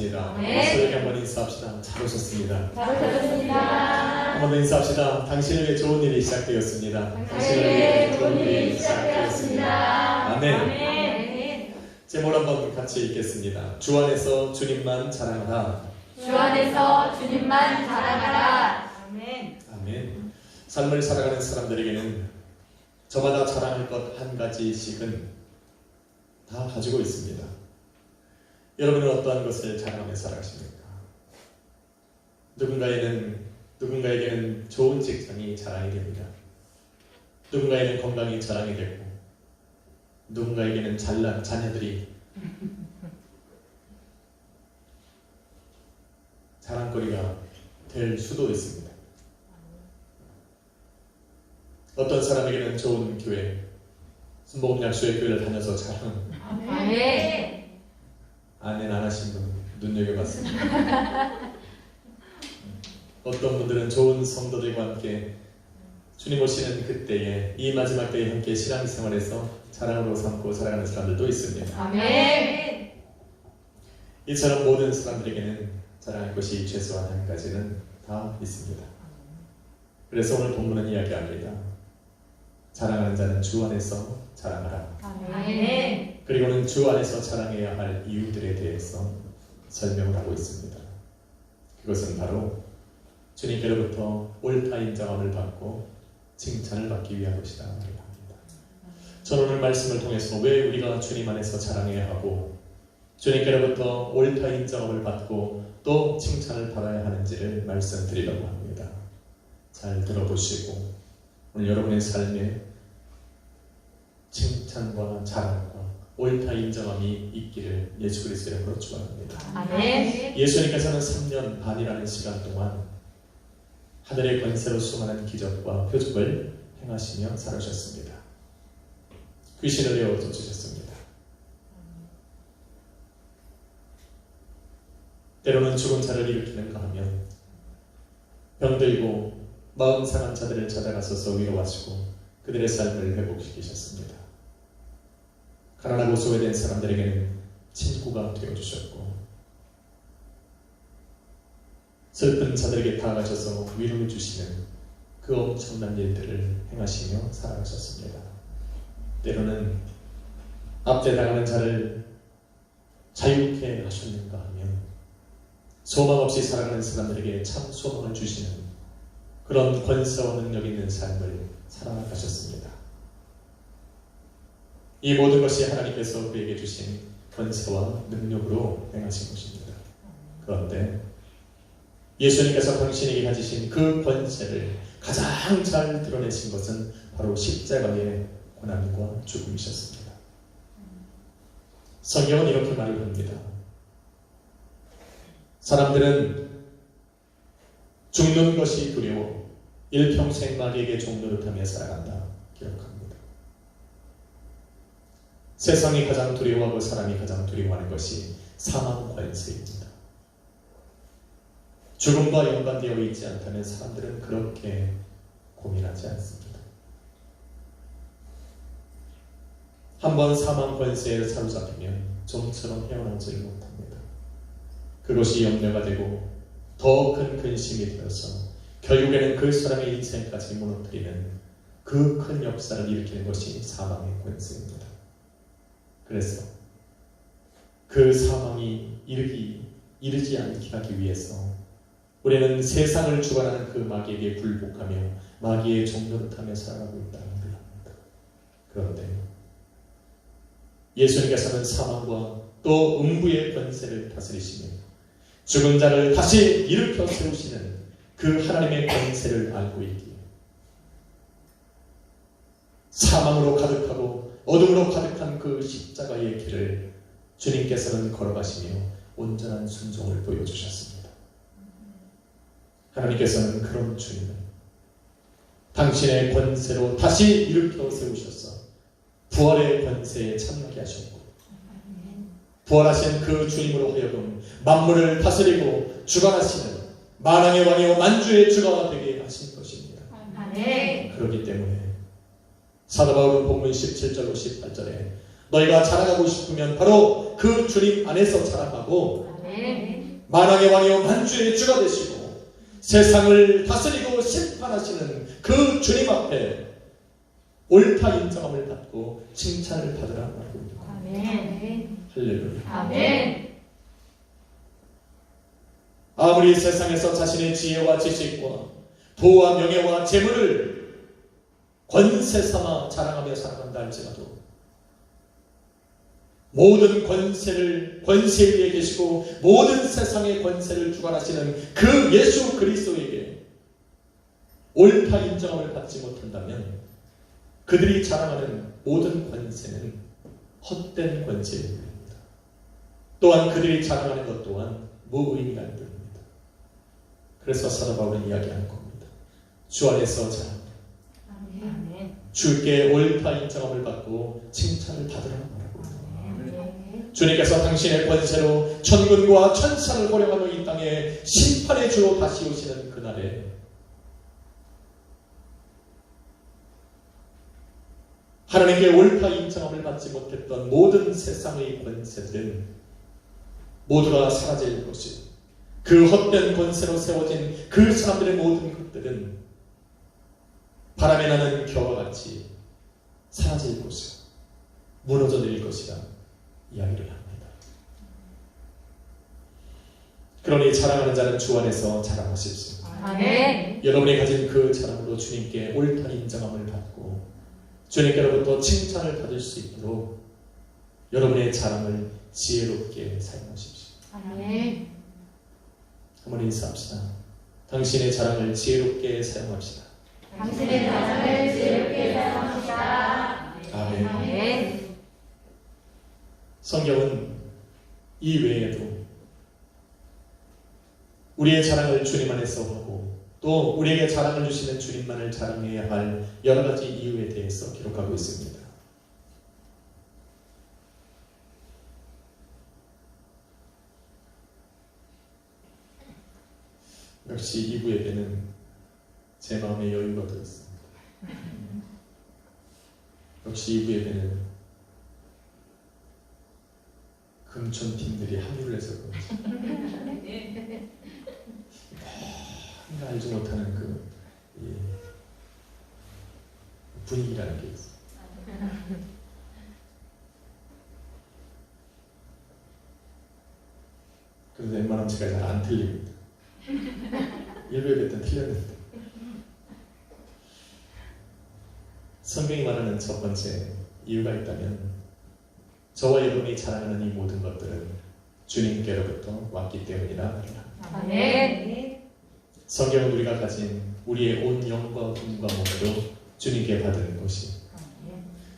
오셨습니다. 서로에게 한번 인사합시다. 잘 오셨습니다. 잘 오셨습니다. 한번 더 인사합시다. 당신을 위해 좋은 일이 시작되었습니다. 당신을 위해 좋은 일이 시작되었습니다. 아멘. 아멘. 제목 한번 같이 읽겠습니다. 주 안에서 주님만 자랑하라. 주 안에서 주님만 자랑하라. 아멘. 아멘. 삶을 살아가는 사람들에게는 저마다 자랑할 것 한 가지씩은 다 가지고 있습니다. 여러분은 어떠한 것을 자랑하며 살아가십니까? 누군가에게는 좋은 직장이 자랑이 됩니다. 누군가에게는 건강이 자랑이 되고, 누군가에게는 잘난 자녀들이 자랑거리가 될 수도 있습니다. 어떤 사람에게는 좋은 교회, 순복음약수의 교회를 다녀서 자랑. 아멘. 아멘 안 하신 분 눈여겨봤습니다. 어떤 분들은 좋은 성도들과 함께 주님 오시는 그때에, 이 마지막 때에 함께 신앙생활에서 자랑으로 삼고 살아가는 사람들도 있습니다. 아멘. 이처럼 모든 사람들에게는 자랑할 것이 최소한 한 가지는 다 있습니다. 그래서 오늘 본문은 이야기합니다. 자랑하는 자는 주 안에서 자랑하라. 아멘. 그리고는 주 안에서 자랑해야 할 이유들에 대해서 설명을 하고 있습니다. 그것은 바로 주님께로부터 옳다 인정함을 받고 칭찬을 받기 위한 것이다 합니다. 저는 오늘 말씀을 통해서 왜 우리가 주님 안에서 자랑해야 하고 주님께로부터 옳다 인정함을 받고 또 칭찬을 받아야 하는지를 말씀드리려고 합니다. 잘 들어보시고 오늘 여러분의 삶에 칭찬과 자랑과 옳다 인정함이 있기를 예수 그리스도의 이름으로 축원합니다. 아멘. 예수님께서는 3년 반이라는 시간 동안 하늘의 권세로 수많은 기적과 표적을 행하시며 살아오셨습니다. 귀신을 내어 쫓으셨습니다. 때로는 죽은 자를 일으키는가 하면 병들고 마음 상한 자들을 찾아가셔서 위로하시고 그들의 삶을 회복시키셨습니다. 가난하고 소외된 사람들에게는 친구가 되어주셨고 슬픈 자들에게 다가가셔서 위로해 주시는 그 엄청난 일들을 행하시며 살아가셨습니다. 때로는 앞에 나가는 자를 자유케 하셨는가 하면 소망 없이 살아가는 사람들에게 참 소망을 주시는 그런 권세와 능력 있는 삶을 살아가셨습니다. 이 모든 것이 하나님께서 그에게 주신 권세와 능력으로 행하신 것입니다. 그런데 예수님께서 당신에게 가지신 그 권세를 가장 잘 드러내신 것은 바로 십자가의 고난과 죽음이셨습니다. 성경은 이렇게 말을 합니다. 사람들은 죽는 것이 두려워 일평생 마귀에게 종노릇하며 살아간다 기록합니다. 세상이 가장 두려워하고 사람이 가장 두려워하는 것이 사망 권세입니다. 죽음과 연관되어 있지 않다면 사람들은 그렇게 고민하지 않습니다. 한번 사망 권세에 사로잡히면 좀처럼 헤어나오지 못합니다. 그것이 염려가 되고 더 큰 근심이 되어서 결국에는 그 사람의 인생까지 무너뜨리는 그 큰 역사를 일으키는 것이 사망의 권세입니다. 그래서 그 사망이 이르지 않게 하기 위해서 우리는 세상을 주관하는 그 마귀에게 굴복하며 마귀의 종노릇하며 살아가고 있다는 걸 합니다. 그런데 예수님께서는 사망과 또 음부의 권세를 다스리시며 죽은 자를 다시 일으켜 세우시는 그 하나님의 권세를 알고 있기에 사망으로 가득하고 어둠으로 가득한 그 십자가의 길을 주님께서는 걸어가시며 온전한 순종을 보여주셨습니다. 하나님께서는 그런 주님을 당신의 권세로 다시 일으켜 세우셔서 부활의 권세에 참여하게 하셨고 부활하신 그 주님으로 하여금 만물을 다스리고 주관하시는 만왕의 왕이요 만주의 주가 되게 하신 것입니다. 아멘. 그렇기 때문에 사도 바울은 본문 17절 18절에 너희가 자랑하고 싶으면 바로 그 주님 안에서 자랑하고 아멘. 만왕의 왕이요 만주의 주가 되시고 세상을 다스리고 심판하시는 그 주님 앞에 옳다 인정함을 받고 칭찬을 받으라 말하고 있는 겁니다. 아멘. 할렐루야. 아멘. 아무리 세상에서 자신의 지혜와 지식과 부와 명예와 재물을 권세 삼아 자랑하며 살아간다 할지라도 모든 권세 위에 계시고 모든 세상의 권세를 주관하시는 그 예수 그리스도에게 옳다 인정함을 받지 못한다면 그들이 자랑하는 모든 권세는 헛된 권세입니다. 또한 그들이 자랑하는 것 또한 무의미한 것입니다. 그래서 사도 바울은 이야기하는 겁니다. 주 안에서 자랑하라. 아멘. 주께 옳다 인정함을 받고 칭찬을 받으라 말하고 아멘. 주님께서 당신의 권세로 천군과 천사를 호령하며 이 땅에 심판의 주로 다시 오시는 그날에 하나님께 옳다 인정함을 받지 못했던 모든 세상의 권세들은 모두가 사라질 것이고 그 헛된 권세로 세워진 그 사람들의 모든 것들은 바람에 나는 겨와 같이 사라질 것이고 무너져 내릴 것이라 이야기를 합니다. 그러니 자랑하는 자는 주 안에서 자랑하십시오. 아멘. 여러분이 가진 그 자랑으로 주님께 옳다 인정함을 받고 주님께로부터 칭찬을 받을 수 있도록 여러분의 자랑을 지혜롭게 사용하십시오. 아멘. 한번 인사합시다. 당신의 자랑을 지혜롭게 사용합시다. 당신의 자랑을 지혜롭게 사용합시다. 아멘. 아멘. 성경은 이 외에도 우리의 자랑을 주님 안에서 하고 또 우리에게 자랑을 주시는 주님만을 자랑해야 할 여러 가지 이유에 대해서 기록하고 있습니다. 역시 이부 예배는 제 마음에 여유가 들었습니다. 역시 이부 예배는 금촌 팀들이 합류를 해서 그런지 뭔가 알지 못하는 그 분위기라는 게 있어요. 그래서 웬만하면 제가 잘 안 틀립니다. 일부 예배 때는 틀렸는데 성경이 말하는 첫 번째 이유가 있다면 저와 여러분이 자랑하는 이 모든 것들은 주님께로부터 왔기 때문이라 합니다. 아멘. 성경은 우리가 가진 우리의 온 영과 힘과 몸으로 주님께 받은 것이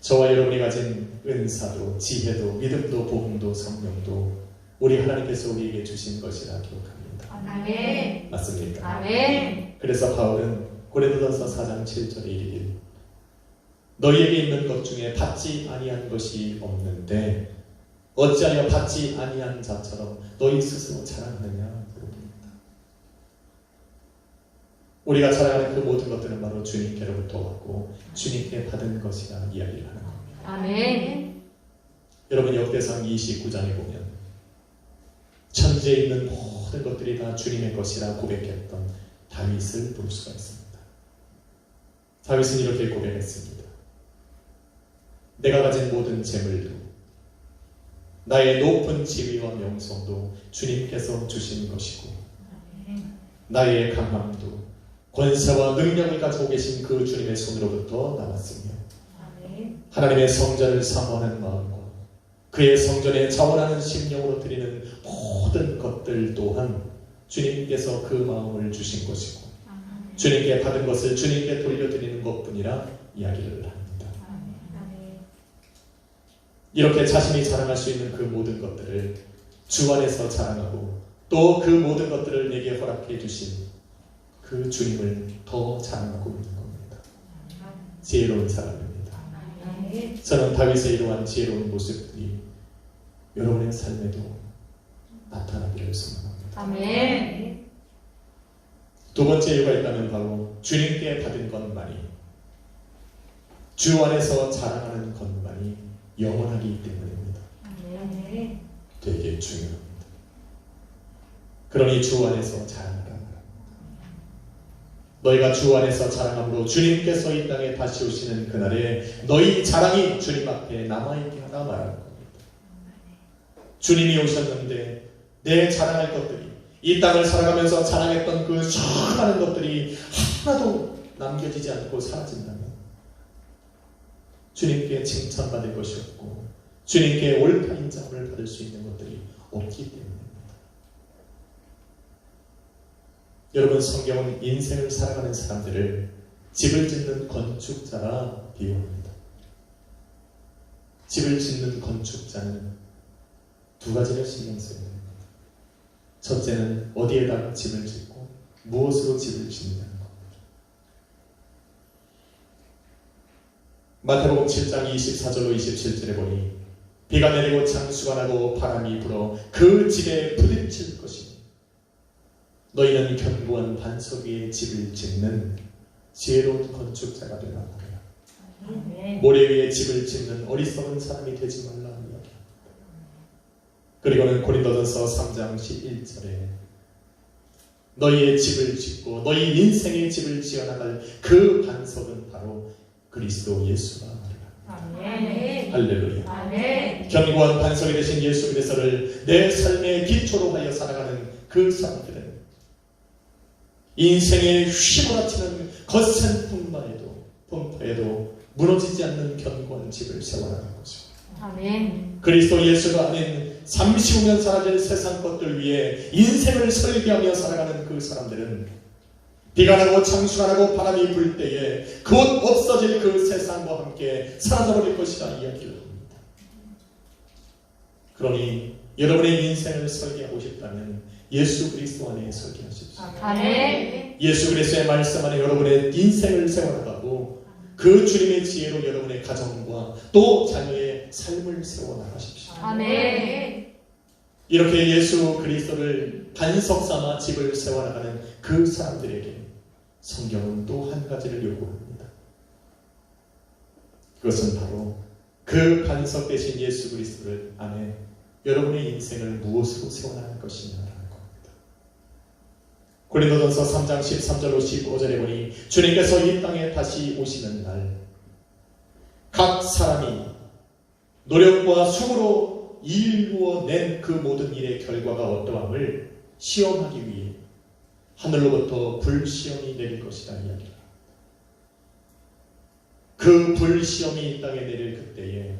저와 여러분이 가진 은사도 지혜도 믿음도 복음도 성령도 우리 하나님께서 우리에게 주신 것이라 기록합니다. 아멘. 맞습니까? 아멘. 그래서 바울은 고린도전서 4장 7절에 이르길 너희에게 있는 것 중에 받지 아니한 것이 없는데 어찌하여 받지 아니한 자처럼 너희 스스로 자랑하느냐 물어봅니다. 우리가 자랑하는 그 모든 것들은 바로 주님께로부터 왔고 주님께 받은 것이라 이야기를 하는 겁니다. 아멘. 여러분 역대상 29장에 보면 천지에 있는 모든 것들이 다 주님의 것이라 고백했던 다윗을 볼 수가 있습니다. 다윗은 이렇게 고백했습니다. 내가 가진 모든 재물도 나의 높은 지위와 명성도 주님께서 주신 것이고 나의 강함도 권세와 능력을 가지고 계신 그 주님의 손으로부터 나왔으며 하나님의 성전을 사모하는 마음과 그의 성전에 자원하는 심령으로 드리는 모든 것들 또한 주님께서 그 마음을 주신 것이고 주님께 받은 것을 주님께 돌려드리는 것뿐이라 이야기를 합니다. 이렇게 자신이 자랑할 수 있는 그 모든 것들을 주 안에서 자랑하고 또 그 모든 것들을 내게 허락해 주신 그 주님을 더 자랑하고 있는 겁니다. 지혜로운 사람입니다. 저는 다윗의 이러한 지혜로운 모습들이 여러분의 삶에도 나타나기를 소망합니다. 아멘. 두 번째 이유가 있다면 바로 주님께 받은 것만이 주 안에서 자랑하는 것만이 영원하기 때문입니다. 아멘. 되게 중요합니다. 그러니 주 안에서 자랑하라. 너희가 주 안에서 자랑함으로 주님께서 이 땅에 다시 오시는 그날에 너희 자랑이 주님 앞에 남아있게 하라 말하는 겁니다. 주님이 오셨는데 내 자랑할 것들이, 이 땅을 살아가면서 자랑했던 그 수많은 것들이 하나도 남겨지지 않고 사라진다면 주님께 칭찬받을 것이 없고 주님께 옳다 인정을 받을 수 있는 것들이 없기 때문입니다. 여러분, 성경은 인생을 살아가는 사람들을 집을 짓는 건축자라 비유합니다. 집을 짓는 건축자는 두 가지를 신경 써야 됩니다. 첫째는 어디에다가 집을 짓고 무엇으로 집을 짓느냐는 겁니다. 마태복음 7장 24절로 27절에 보니 비가 내리고 장수가 나고 바람이 불어 그 집에 부딪힐 것이니 너희는 견고한 반석 위에 집을 짓는 지혜로운 건축자가 되라 하라. 모래 위에 집을 짓는 어리석은 사람이 되지 말라 이야기합니다. 그리고는 고린도전서 3장 11절에 너희의 집을 짓고 너희 인생의 집을 지어나갈 그 반석은 바로 그리스도 예수라 하리라. 할렐루야. 아멘. 견고한 반석이 되신 예수 그리스도를 내 삶의 기초로 하여 살아가는 그 사람들은 인생의 휘몰아치는 거센 풍파에도 무너지지 않는 견고한 집을 세워나가는 거죠. 아멘. 그리스도 예수가 아닌 35년 사라질 세상 것들 위해 인생을 설계하며 살아가는 그 사람들은 비가 나고 창수가 나고 바람이 불 때에 곧 없어질 그 세상과 함께 사라져버릴 것이다 이야기를 합니다. 그러니 여러분의 인생을 설계하고 싶다면 예수 그리스도 안에 설계하십시오. 아멘. 예수 그리스도의 말씀 안에 여러분의 인생을 세워나가고 그 주님의 지혜로 여러분의 가정과 또 자녀의 삶을 세워나가십시오. 아멘. 이렇게 예수 그리스도를 반석 삼아 집을 세워나가는 그 사람들에게 성경은 또 한 가지를 요구합니다. 그것은 바로 그 반석 대신 예수 그리스도를 안에 여러분의 인생을 무엇으로 세워나갈 것이냐라는 겁니다. 고린도전서 3장 13절로 15절에 보니 주님께서 이 땅에 다시 오시는 날 각 사람이 노력과 수고로 이루어낸 그 모든 일의 결과가 어떠함을 시험하기 위해 하늘로부터 불시험이 내릴 것이다 이야기합니다. 그 불시험이 이 땅에 내릴 그때에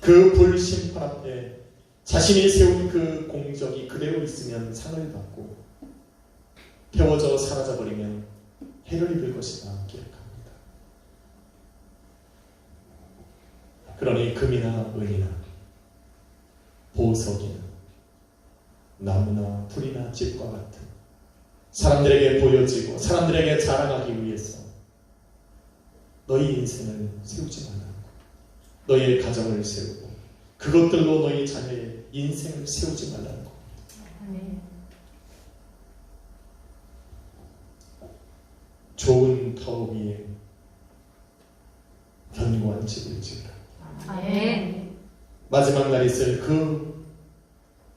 그 불심판 앞에 자신이 세운 그 공적이 그대로 있으면 상을 받고 태워져 사라져버리면 해를 입을 것이다 기록합니다. 그러니 금이나 은이나 보석이나 나무나 풀이나 집과 같은 사람들에게 보여지고 사람들에게 자랑하기 위해서 너희 인생을 세우지 말라고, 너희의 가정을 세우고 그것들로 너희 자녀의 인생을 세우지 말라는 겁니다. 좋은 타워 위에 견고한 집을 지으라. 아멘. 마지막 날 있을 그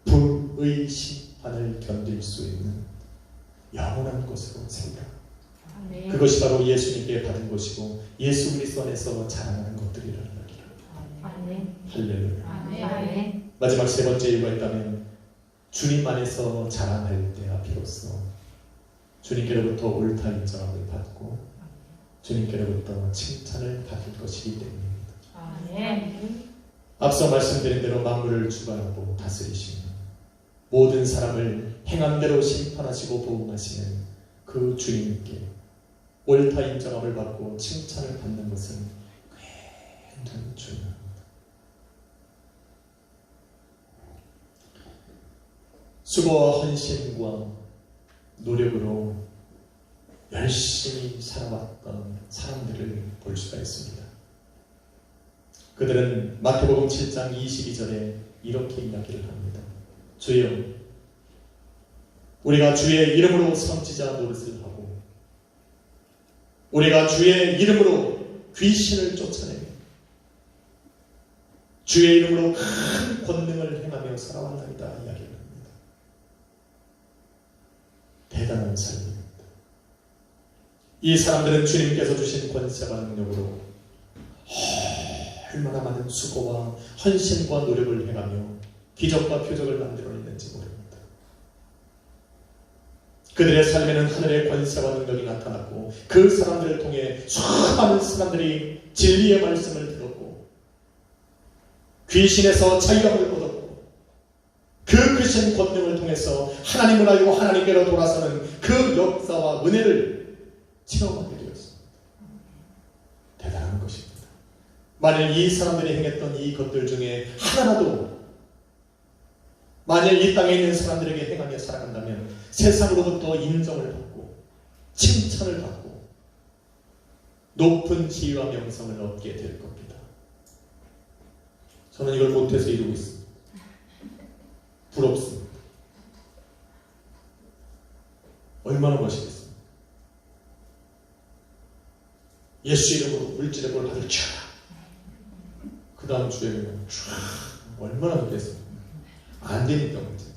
불의 심판을 견딜 수 있는 영원한 것으로 세우라. 아멘. 그것이 바로 예수님께 받은 것이고 예수 그리스도 안에서 자랑하는 것들이라는 이야기를. 아멘. 할렐루야. 아멘. 마지막 세 번째 이유가 있다면 주님 안에서 자랑할 때야 비로소 주님께로부터 옳다 인정함을 받고 주님께로부터 칭찬을 받을 것이기 때문입니다. 아멘. 앞서 말씀드린 대로 만물을 주관하고 다스리시며 모든 사람을 행함대로 심판하시고 보응하시는 그 주님께 옳다 인정함을 받고 칭찬을 받는 것은 굉장히 중요합니다. 수고와 헌신과 노력으로 열심히 살아왔던 사람들을 볼 수가 있습니다. 그들은 마태복음 7장 22절에 이렇게 이야기를 합니다. 주여, 우리가 주의 이름으로 선지자 노릇을 하고 우리가 주의 이름으로 귀신을 쫓아내며 주의 이름으로 큰 권능을 행하며 살아왔나이다 이야기를 합니다. 대단한 삶입니다. 이 사람들은 주님께서 주신 권세와 능력으로 얼마나 많은 수고와 헌신과 노력을 행하며 기적과 표적을 만들어냈는지 모릅니다. 그들의 삶에는 하늘의 권세와 능력이 나타났고 그 사람들을 통해 수많은 사람들이 진리의 말씀을 들었고 귀신에서 자유함을 얻었고 그 크신 권능을 통해서 하나님을 알고 하나님께로 돌아서는 그 역사와 은혜를 체험하게 되었습니다. 대단한 것입니다. 만일 이 사람들이 행했던 이 것들 중에 하나라도 만일 이 땅에 있는 사람들에게 행하며 살아간다면 세상으로부터 인정을 받고 칭찬을 받고 높은 지위와 명성을 얻게 될 겁니다. 저는 이걸 못해서 이루고 있습니다. 부럽습니다. 얼마나 멋있겠습니까? 예수 이름으로 물질의 걸 받을 자. 그 다음 주에는 얼마나 좋겠습니까? 안 되니까 문제지.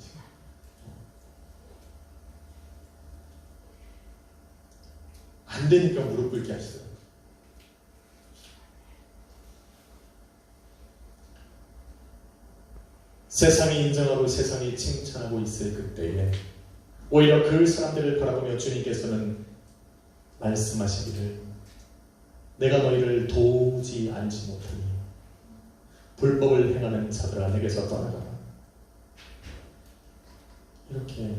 안 되니까 무릎 꿇게 하시더라고요. 세상이 인정하고 세상이 칭찬하고 있을 그때에 오히려 그 사람들을 바라보며 주님께서는 말씀하시기를 내가 너희를 도우지 않지 못하니 불법을 행하는 자들아 내게서 떠나가라. 이렇게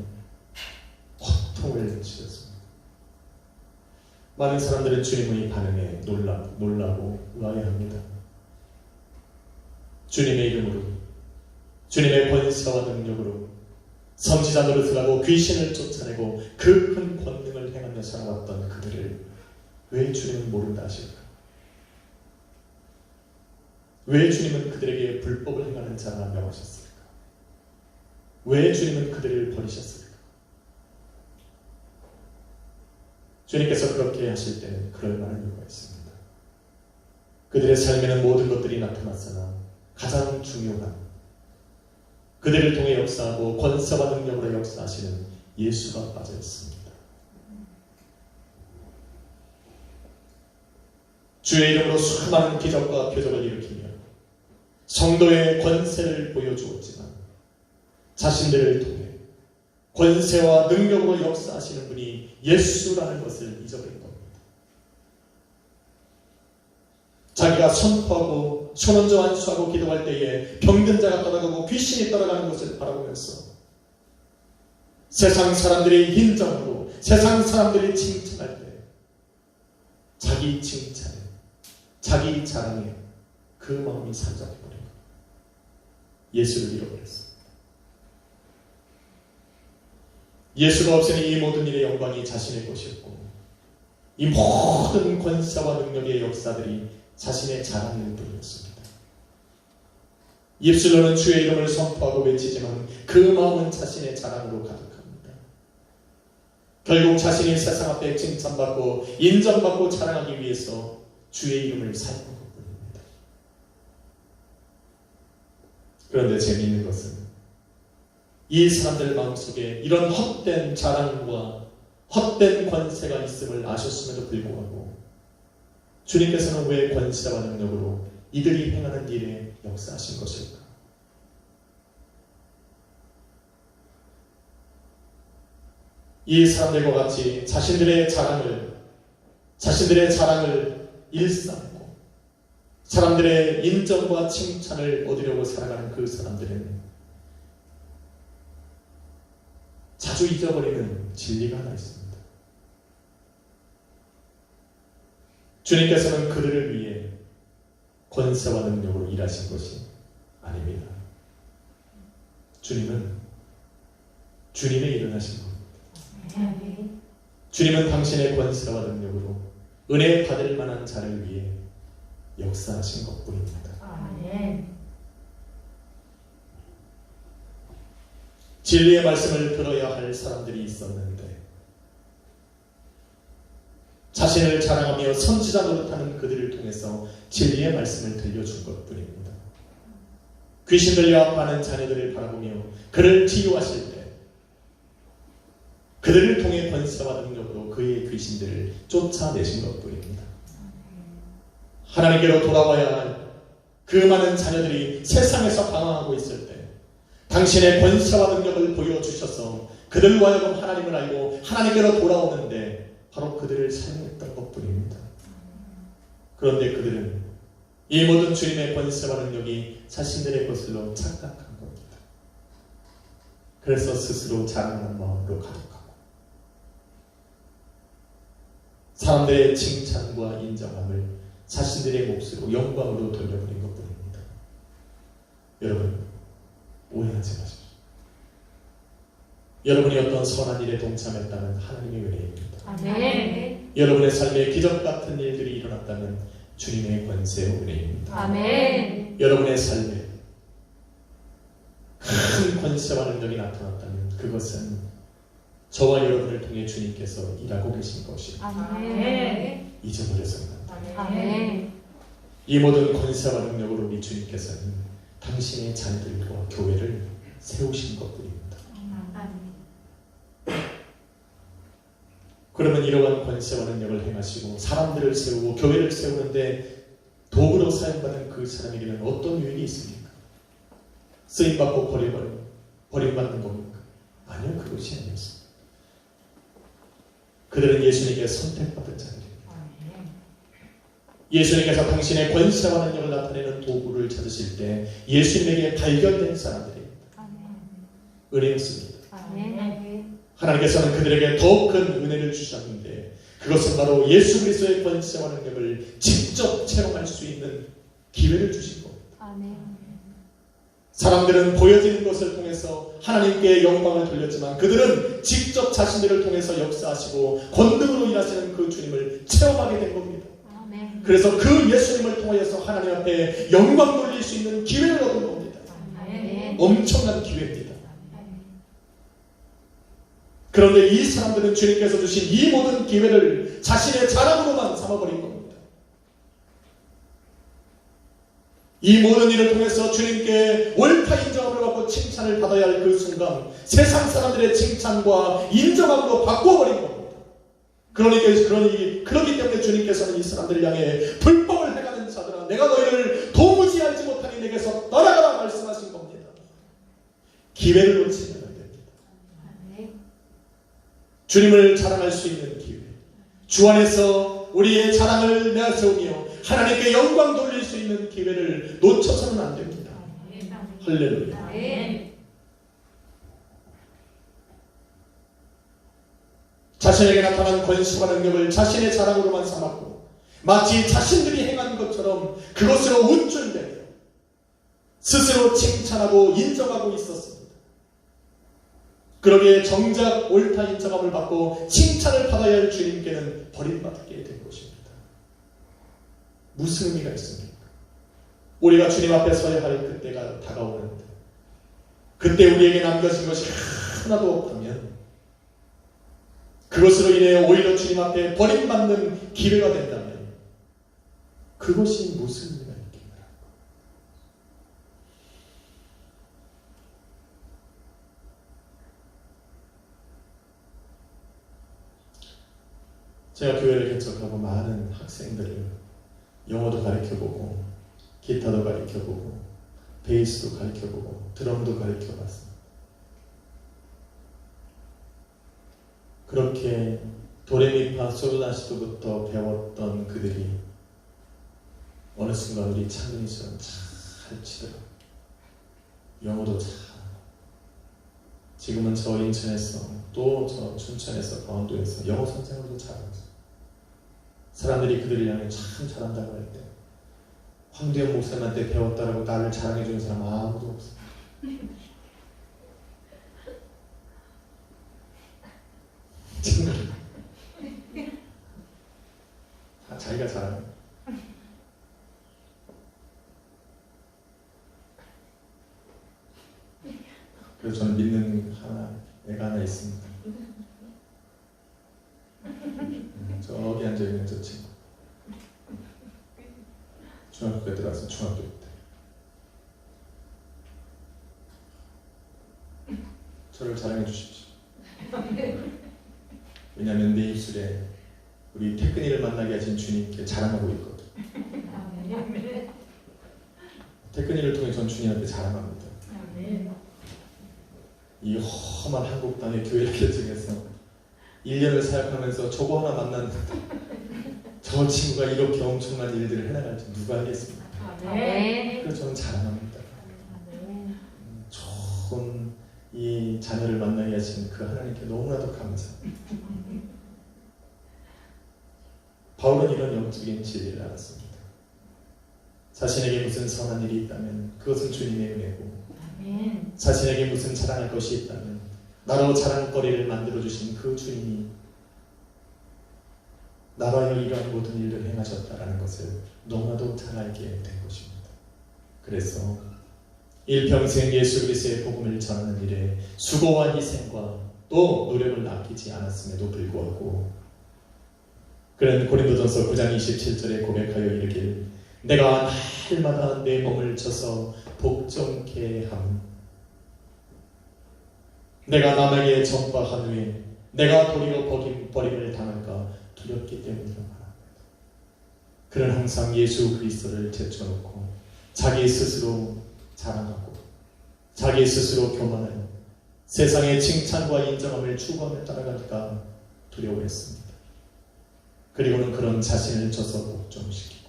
고통을 치렀습니다. 많은 사람들은 주님의 반응에 놀라고 의아해합니다. 주님의 이름으로 주님의 권세와 능력으로 선지자 노릇을 하고 귀신을 쫓아내고 그 큰 권능을 행하며 살아왔던 그들을 왜 주님은 모른다 하실까? 왜 주님은 그들에게 불법을 행하는 자라 명하셨을까? 왜 주님은 그들을 버리셨을까? 주님께서 그렇게 하실 때는 그럴 만한 이유가 있습니다. 그들의 삶에는 모든 것들이 나타났으나 가장 중요한 그들을 통해 역사하고 권세와 능력으로 역사하시는 예수가 빠져 있습니다. 주의 이름으로 수많은 기적과 표적을 일으키며 성도의 권세를 보여주었지만 자신들을 통해 권세와 능력으로 역사하시는 분이 예수라는 것을 잊어버린 겁니다. 자기가 선포하고 선언조 안수하고 기도할 때에 병든 자가 떠나가고 귀신이 떠나가는 것을 바라보면서 세상 사람들이 인정하고 세상 사람들이 칭찬할 때 자기 칭찬에 자기 자랑에 그 마음이 사로잡혀버린 겁니다. 예수를 잃어버렸습니다. 예수가 없으니 이 모든 일의 영광이 자신의 것이었고 이 모든 권세와 능력의 역사들이 자신의 자랑일 뿐이었습니다. 입술로는 주의 이름을 선포하고 외치지만 그 마음은 자신의 자랑으로 가득합니다. 결국 자신이 세상 앞에 칭찬받고 인정받고 자랑하기 위해서 주의 이름을 사용한 것뿐입니다. 그런데 재미있는 것은 이 사람들 마음속에 이런 헛된 자랑과 헛된 권세가 있음을 아셨음에도 불구하고 주님께서는 왜 권세와 능력으로 이들이 행하는 일에 역사하신 것일까? 이 사람들과 같이 자신들의 자랑을 일삼고 사람들의 인정과 칭찬을 얻으려고 살아가는 그 사람들은 자주 잊어버리는 진리가 하나 있습니다. 주님께서는 그들을 위해 권세와 능력으로 일하신 것이 아닙니다. 주님은 주님의 일을 하신 겁니다. 주님은 당신의 권세와 능력으로 은혜 받을 만한 자를 위해 역사하신 것뿐입니다. 진리의 말씀을 들어야 할 사람들이 있었는데 자신을 자랑하며 선지자 노릇하는 그들을 통해서 진리의 말씀을 들려준 것뿐입니다. 귀신 들려 아파하는 자녀들을 바라보며 그를 치유하실 때 그들을 통해 권세와 능력으로 그의 귀신들을 쫓아내신 것뿐입니다. 하나님께로 돌아와야 할 그 많은 자녀들이 세상에서 방황하고 있을 때 당신의 권세와 능력을 보여주셔서 그들로 하여금 하나님을 알고 하나님께로 돌아오는데 바로 그들을 사용했던 것뿐입니다. 그런데 그들은 이 모든 주님의 권세와 능력이 자신들의 것으로 착각한 겁니다. 그래서 스스로 자랑하는 마음으로 가득하고 사람들의 칭찬과 인정함을 자신들의 몫으로 영광으로 돌려버린 것뿐입니다. 여러분, 오해하지 마십시오. 여러분이 어떤 선한 일에 동참했다면 하나님의 은혜입니다. 아멘. 여러분의 삶에 기적 같은 일들이 일어났다면 주님의 권세와 은혜입니다. 아멘. 여러분의 삶에 큰 권세와 능력이 나타났다면 그것은 저와 여러분을 통해 주님께서 일하고 계신 것입니다. 아멘. 잊어버려서는 안 됩니다. 아멘. 이 모든 권세와 능력으로 우리 주님께서는 당신의 자녀들과 교회를 세우신 것뿐입니다. 그러면 이러한 권세와 능력을 행하시고 사람들을 세우고 교회를 세우는데 도구로 사용받은 그 사람에게는 어떤 유익이 있습니까? 쓰임받고 버림받는 겁니까? 아니요, 그것이 아니었습니다. 그들은 예수님께 선택받은 자들입니다. 예수님께서 당신의 권세와 능력을 나타내는 도구를 찾으실 때 예수님에게 발견된 사람들입니다. 은혜였습니다. 하나님께서는 그들에게 더 큰 은혜를 주셨는데 그것은 바로 예수 그리스도의 권세와 능력을 직접 체험할 수 있는 기회를 주신 겁니다. 사람들은 보여지는 것을 통해서 하나님께 영광을 돌렸지만 그들은 직접 자신들을 통해서 역사하시고 권능으로 일하시는 그 주님을 체험하게 된 겁니다. 그래서 그 예수님을 통하여서 하나님 앞에 영광 돌릴 수 있는 기회를 얻은 겁니다. 엄청난 기회입니다. 그런데 이 사람들은 주님께서 주신 이 모든 기회를 자신의 자랑으로만 삼아버린 겁니다. 이 모든 일을 통해서 주님께 옳다 인정함을 받고 칭찬을 받아야 할 그 순간 세상 사람들의 칭찬과 인정함으로 바꿔버린 겁니다. 그러기 때문에 주님께서는 이 사람들을 향해 불법을 행하는 자들아 내가 너희를 도무지 알지 못하니 내게서 떠나가라 말씀하신 겁니다. 기회를 놓치면 안 됩니다. 주님을 자랑할 수 있는 기회, 주 안에서 우리의 자랑을 내세우며 하나님께 영광 돌릴 수 있는 기회를 놓쳐서는 안 됩니다. 할렐루야. 자신에게 나타난 권세와 능력을 자신의 자랑으로만 삼았고 마치 자신들이 행한 것처럼 그것으로 운줄대며 스스로 칭찬하고 인정하고 있었습니다. 그러기에 정작 옳다 인정함을 받고 칭찬을 받아야 할 주님께는 버림받게 된 것입니다. 무슨 의미가 있습니까? 우리가 주님 앞에 서야 할 그때가 다가오는데 그때 우리에게 남겨진 것이 하나도 없다면 그것으로 인해 오히려 주님 앞에 버림받는 기회가 된다면 그것이 무슨 의미가 있겠나? 제가 교회를 개척하고 많은 학생들을 영어도 가르쳐보고 기타도 가르쳐보고 베이스도 가르쳐보고 드럼도 가르쳐봤습니다. 그렇게 도레미파 솔라시도부터 배웠던 그들이 어느 순간 우리 창민이처럼 잘 치더라고요. 영어도 잘하고 지금은 저 인천에서 또 저 춘천에서 강원도에서 영어 선생으로도 잘하고 사람들이 그들을 향해 참 잘한다고 할 때 황두현 목사님한테 배웠다라고 나를 자랑해주는 사람 아무도 없어요. 다 자기가 잘하는. 그래서 저는 믿는 애가 하나 있습니다. 저기 앉아있는 저 친구. 중학교에 들어와서 중학교 때 저를 자랑해 주십시오. 왜냐하면 내 입술에 우리 태근이를 만나게 하신 주님께 자랑하고 있거든. 태근이를 통해 전 주님한테 자랑합니다. 이 험한 한국 땅의 교회를 결정해서 1년을 사역하면서 저거 하나 만났는데 저 친구가 이렇게 엄청난 일들을 해나갈지 누가 알겠습니까? 그래서 저는 자랑합니다. 좋은 이 자녀를 만나게 하신 그 하나님께 너무나도 감사합니다. 바울은 이런 영적인 진리를 알았습니다. 자신에게 무슨 선한 일이 있다면 그것은 주님의 은혜고, 자신에게 무슨 자랑할 것이 있다면 나로 자랑거리를 만들어주신 그 주님이 나라여 이러한 모든 일을 행하셨다라는 것을 너무나도 잘 알게 된 것입니다. 그래서 일평생 예수 그리스도의 복음을 전하는 일에 수고와 희생과 또 노력을 아끼지 않았음에도 불구하고 그는 고린도전서 9장 27절에 고백하여 이르길 내가 날마다 내 몸을 쳐서 복종케 함, 내가 남에게 전파한 후에 내가 도리어 버림을 당할까 두렵기 때문이라 말합니다. 그는 항상 예수 그리스도를 제쳐놓고 자기 스스로 자랑하고 자기 스스로 교만하여 세상의 칭찬과 인정함을 추구하며 따라가기가 두려워했습니다. 그리고는 그런 자신을 쳐서 복종시키고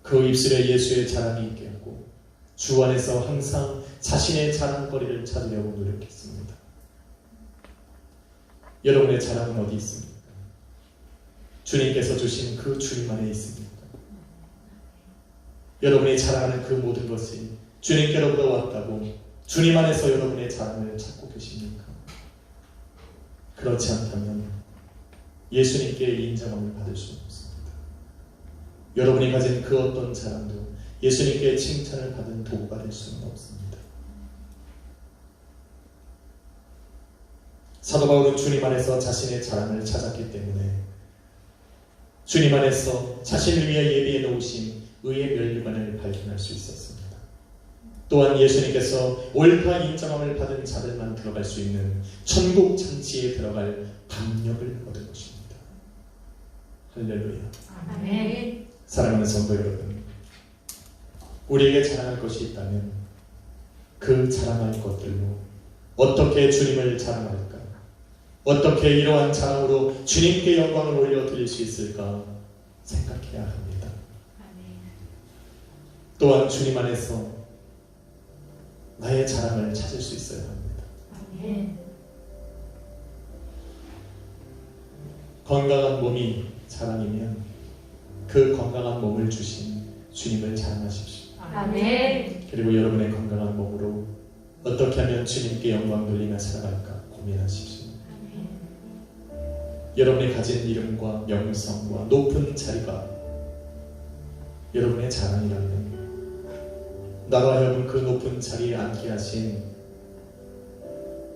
그 입술에 예수의 자랑이 있게 하고 주 안에서 항상 자신의 자랑거리를 찾으려고 노력했습니다. 여러분의 자랑은 어디 있습니까? 주님께서 주신 그 주님 안에 있습니까? 여러분이 자랑하는 그 모든 것이 주님께로부터 왔다고 주님 안에서 여러분의 자랑을 찾고 계십니까? 그렇지 않다면 예수님께 인정함을 받을 수는 없습니다. 여러분이 가진 그 어떤 자랑도 예수님께 칭찬을 받은 도구가 될 수는 없습니다. 사도 바울은 주님 안에서 자신의 자랑을 찾았기 때문에 주님 안에서 자신을 위해 예비해 놓으신 의의 면류관을 발견할 수 있었습니다. 또한 예수님께서 옳다 인정함을 받은 자들만 들어갈 수 있는 천국 잔치에 들어갈 담력을 얻은 것입니다. 할렐루야. 아멘. 사랑하는 성도 여러분, 우리에게 자랑할 것이 있다면 그 자랑할 것들로 어떻게 주님을 자랑할까? 어떻게 이러한 자랑으로 주님께 영광을 올려드릴 수 있을까 생각해야 합니다. 또한 주님 안에서 나의 자랑을 찾을 수 있어야 합니다. 건강한 몸이 자랑이면 그 건강한 몸을 주신 주님을 자랑하십시오. 아멘. 그리고 여러분의 건강한 몸으로 어떻게 하면 주님께 영광 돌리며 살아갈까 고민하십시오. 여러분이 가진 이름과 명성과 높은 자리가 여러분의 자랑이라면 나로 하여금 그 높은 자리에 앉게 하신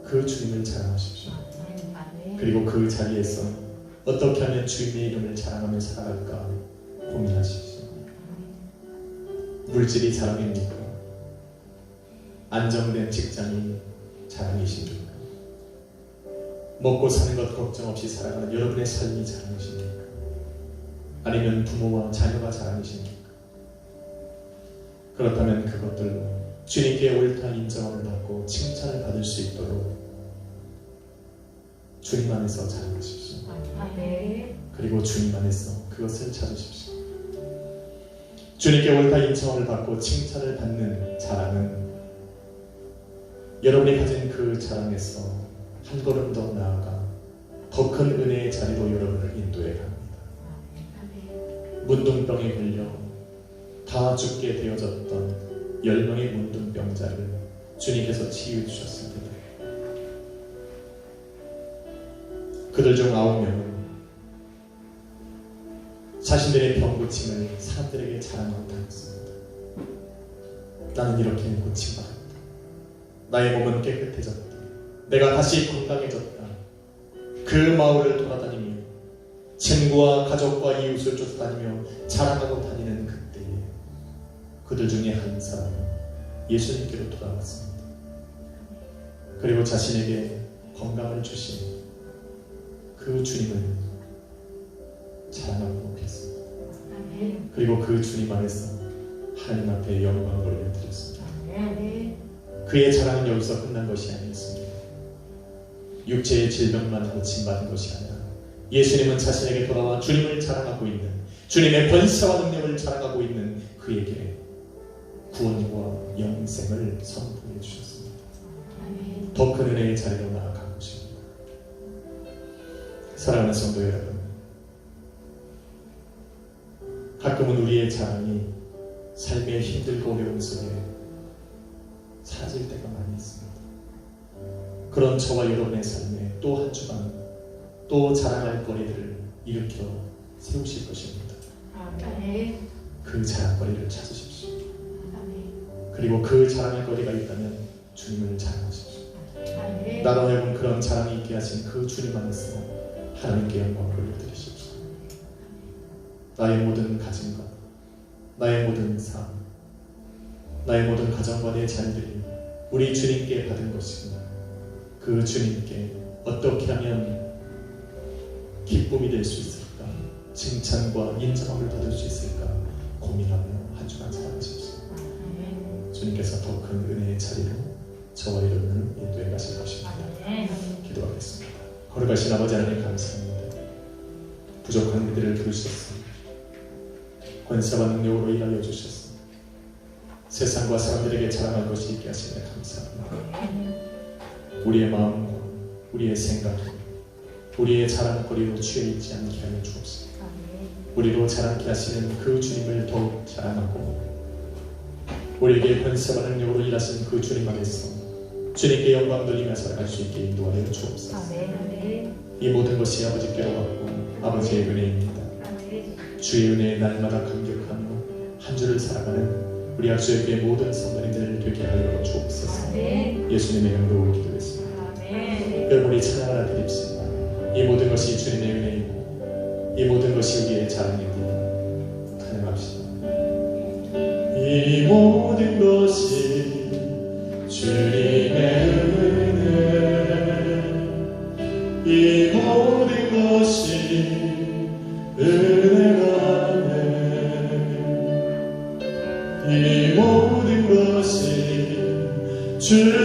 그 주님을 자랑하십시오. 그리고 그 자리에서 어떻게 하면 주님의 이름을 자랑하며 살아갈까 고민하십시오. 물질이 자랑입니까? 안정된 직장이 자랑이십니까? 먹고 사는 것 걱정 없이 살아가는 여러분의 삶이 자랑이십니까? 아니면 부모와 자녀가 자랑이십니까? 그렇다면 그것들로 주님께 옳다 인정함을 받고 칭찬을 받을 수 있도록 주님 안에서 자랑하십시오. 그리고 주님 안에서 그것을 찾으십시오. 주님께 옳다 인정함을 받고 칭찬을 받는 자랑은 여러분이 가진 그 자랑에서 한 걸음 더 나아가 더 큰 은혜의 자리로 여러분을 인도해 갑니다. 문둥병에 걸려 다 죽게 되어졌던 10명의 문둥병자를 주님께서 치유해 주셨습니다. 그들 중 9명은 자신들의 병 고침을 사람들에게 자랑하고 다녔습니다. 나는 이렇게 고침받았다. 나의 몸은 깨끗해졌다. 내가 다시 건강해졌다. 그 마을을 돌아다니며 친구와 가족과 이웃을 쫓아다니며 자랑하고 다니는 그때에 그들 중에 한 사람은 예수님께로 돌아왔습니다. 그리고 자신에게 건강을 주신 그 주님을 자랑하고 높였습니다. 그리고 그 주님 안에서 하나님 앞에 영광을 올려드렸습니다. 그의 자랑은 여기서 끝난 것이 아니었습니다. 육체의 질병만 고침받은 것이 아니라 예수님은 자신에게 돌아와 주님을 자랑하고 있는, 주님의 권세와 능력을 자랑하고 있는 그에게 구원과 영생을 선포해 주셨습니다. 더 큰 은혜의 자리로 나아가고 싶습니다. 사랑하는 성도 여러분, 가끔은 우리의 자랑이 삶의 힘들고 어려움 속에 사라질 때가 많이 있습니다. 그런 저와 여러분의 삶에 또 한 주간 또 자랑할 거리들을 일으켜 세우실 것입니다. 그 자랑거리를 찾으십시오. 그리고 그 자랑할 거리가 있다면 주님을 자랑하십시오. 나로 하여금 그런 자랑이 있게 하신 그 주님 안에서 하나님께 영광을 올려드리십시오. 나의 모든 가진 것, 나의 모든 삶, 나의 모든 가정과 내 자녀들이 우리 주님께 받은 것이고 그 주님께 어떻게 하면 기쁨이 될 수 있을까, 칭찬과 인정함을 받을 수 있을까 고민하며 한 주간 살아가십시오. 주님께서 더 큰 은혜의 자리로 저와 여러분을 인도해 가실 것입니다. 기도하겠습니다. 거룩하신 아버지 하나님 감사합니다. 부족한 이들을 부르셨습니다. 권세와 능력으로 일하여 주셨습니다. 세상과 사람들에게 자랑할 것이 있게 하시니 감사합니다. 우리의 마음과 우리의 생각, 우리의 자랑거리로 취해 있지 않게 하여 주옵소서. 우리로 자랑케 하시는 그 주님을 더욱 자랑하고 우리에게 권세와 능력으로 일하신 그 주님 안에서 주님께 영광 돌리며 살아갈 수 있게 인도하여 주옵소서. 이 모든 것이 아버지께로 왔고 아버지의 은혜입니다. 주의 은혜에 날마다 감격하며 한 주를 살아가는 우리 악수에게 모든 성도님들 되게 하여 주옵소서. 예수님의 이름으로 기도했습니다. 여러분 우리 찬양 하나 드립시다. 이 모든 것이 주님의 은혜이고 이 모든 것이 우리의 자랑이고 찬양합시다. 이 모든 것이 주님의 은혜, 이 모든 것이 은혜라네. 이 모든 것이 주의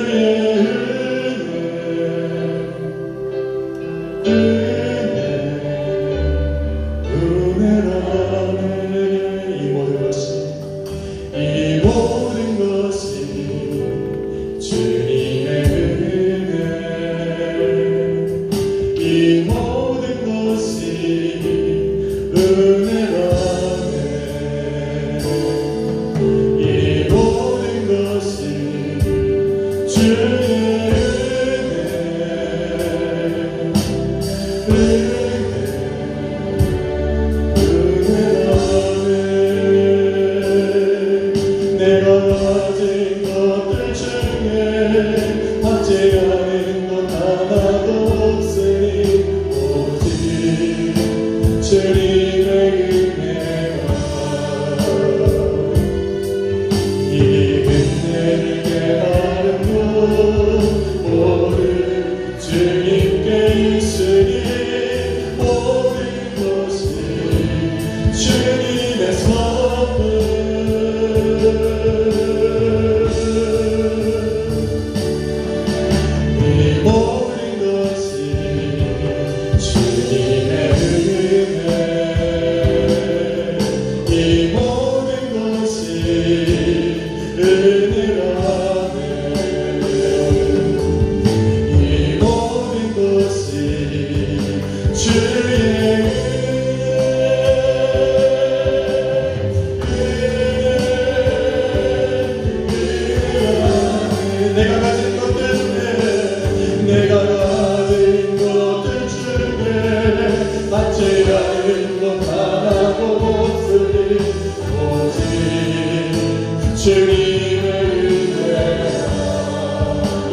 주님의 은혜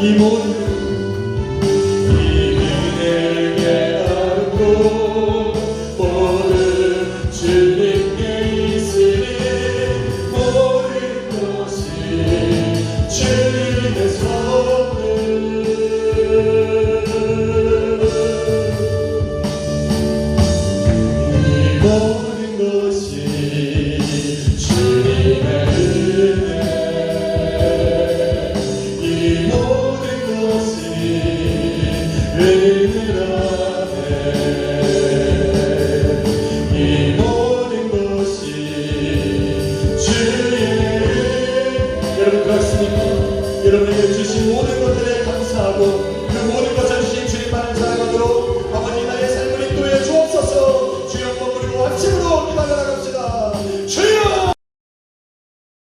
이 모든